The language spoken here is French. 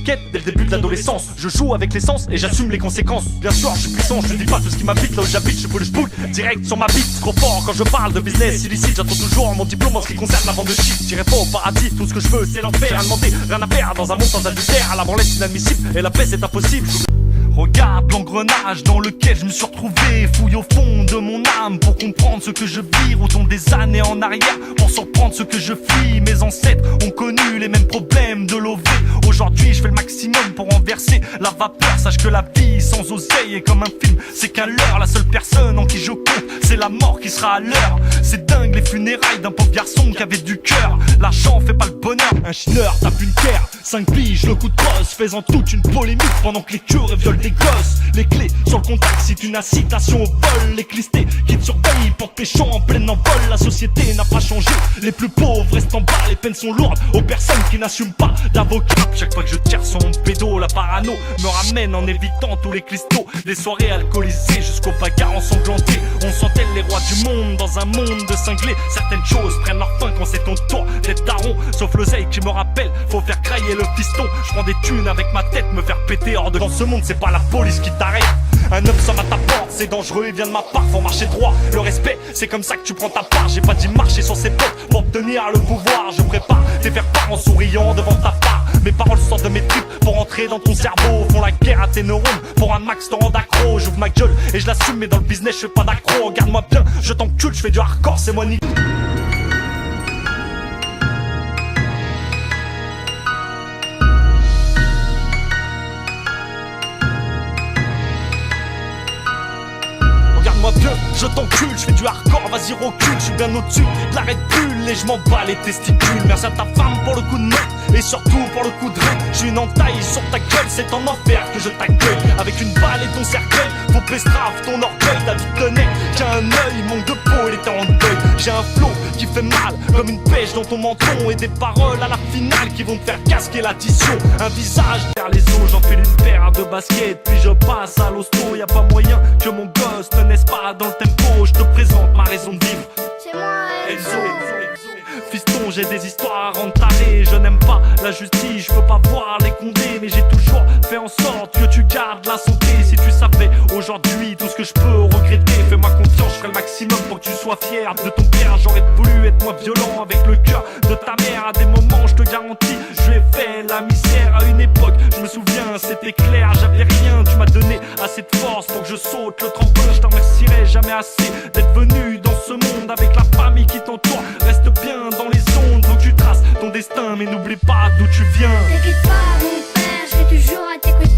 quête dès le début de l'adolescence. Je joue avec l'essence et j'assume les conséquences. Bien sûr, je suis puissant, je dis pas tout ce qui m'habite. Là où j'habite, je peux le spool direct sur ma bite. Trop fort quand je parle de business illicite. J'attends toujours mon diplôme en ce qui concerne la vente de shit. J'irai pas au paradis, tout ce que je veux c'est l'enfer. À demander, rien à faire dans un monde sans adultère. À la branlette inadmissible et la paix c'est impossible. Regarde l'engrenage dans lequel je me suis retrouvé. Fouille au fond de mon âme pour comprendre ce que je vis. Retourne des années en arrière pour surprendre ce que je fuis. Mes ancêtres ont connu les mêmes problèmes de l'OV. Aujourd'hui je fais le maximum pour renverser la vapeur. Sache que la vie sans oseille est comme un film, c'est qu'un leurre. La seule personne en qui je compte, c'est la mort qui sera à l'heure. C'est dingue les funérailles d'un pauvre garçon qui avait du cœur. L'argent fait pas le bonheur, un chineur tape une pierre. 5 piges, le coup de crosse, faisant toute une polémique pendant que les cures violent des gosses. Les clés sur le contact, c'est une incitation au vol. Les clistés qui te surveillent portent péchant en plein envol. La société n'a pas changé, les plus pauvres restent en bas. Les peines sont lourdes aux personnes qui n'assument pas d'avocat. Chaque fois que je tire sur mon pédo, la parano me ramène en évitant tous les clistos. Des soirées alcoolisées jusqu'aux bagarres ensanglantés. On sentait les rois du monde dans un monde de cinglés. Certaines choses prennent leur fin quand c'est ton tour d'être daron. Sauf l'oseille qui me rappelle, faut faire crailler le piston. Je prends des thunes avec ma tête, me faire péter hors de. Dans ce monde c'est pas la police qui t'arrête. Un homme sonne à ta porte, c'est dangereux, il vient de ma part, faut marcher droit. Le respect, c'est comme ça que tu prends ta part. J'ai pas dit marcher sur ses potes pour obtenir le pouvoir. Je prépare tes faire part en souriant devant ta part. Mes paroles sortent de mes tripes pour entrer dans ton cerveau. Font la guerre à tes neurones pour un max te rend accro. J'ouvre ma gueule et je l'assume, mais dans le business je fais pas d'accro. Regarde-moi bien, je t'encule, je fais du hardcore, c'est moi ni. Regarde-moi bien, je t'encule, je fais du hardcore, vas-y recule, je suis bien au-dessus de la Red Bull et je m'en bats les testicules. Merci à ta femme pour le coup de main et surtout pour le coup de rein. J'ai une entaille sur ta gueule, c'est en enfer que je t'accueille. Avec une balle et ton cercueil, faut bestrave ton orgueil. Ta vie tenait qu'à un œil, manque de peau, il était en deuil. J'ai un flow qui fait mal, comme une pêche dans ton menton. Et des paroles à la finale qui vont te faire casquer l'addition. Un visage vers les os, j'enfile une paire de baskets. Puis je passe à l'hosto, y'a pas moyen que mon gosse ne naisse pas dans le tempo. Je te présente ma raison de vivre, c'est moi Enzo. Fiston, j'ai des histoires à entamer. Je n'aime pas la justice, je peux pas voir les condés. Mais j'ai toujours fait en sorte que tu gardes la santé. Si tu savais aujourd'hui tout ce que je peux regretter, fais-moi confiance, je ferai le maximum pour que tu sois fier de ton père. J'aurais voulu être moins violent avec le cœur de ta mère. À des moments, je te garantis, je lui ai fait la misère. À une époque, je me souviens, c'était clair, j'avais rien. Tu m'as donné assez de force pour que je saute le tremplin. Je t'en remercierai jamais assez d'être venu dans ce monde avec la famille qui t'entoure. Reste bien dans les ondes, faut que tu traces ton destin, mais n'oublie pas d'où tu viens. T'inquiète pas mon père, je serai toujours à tes côtés.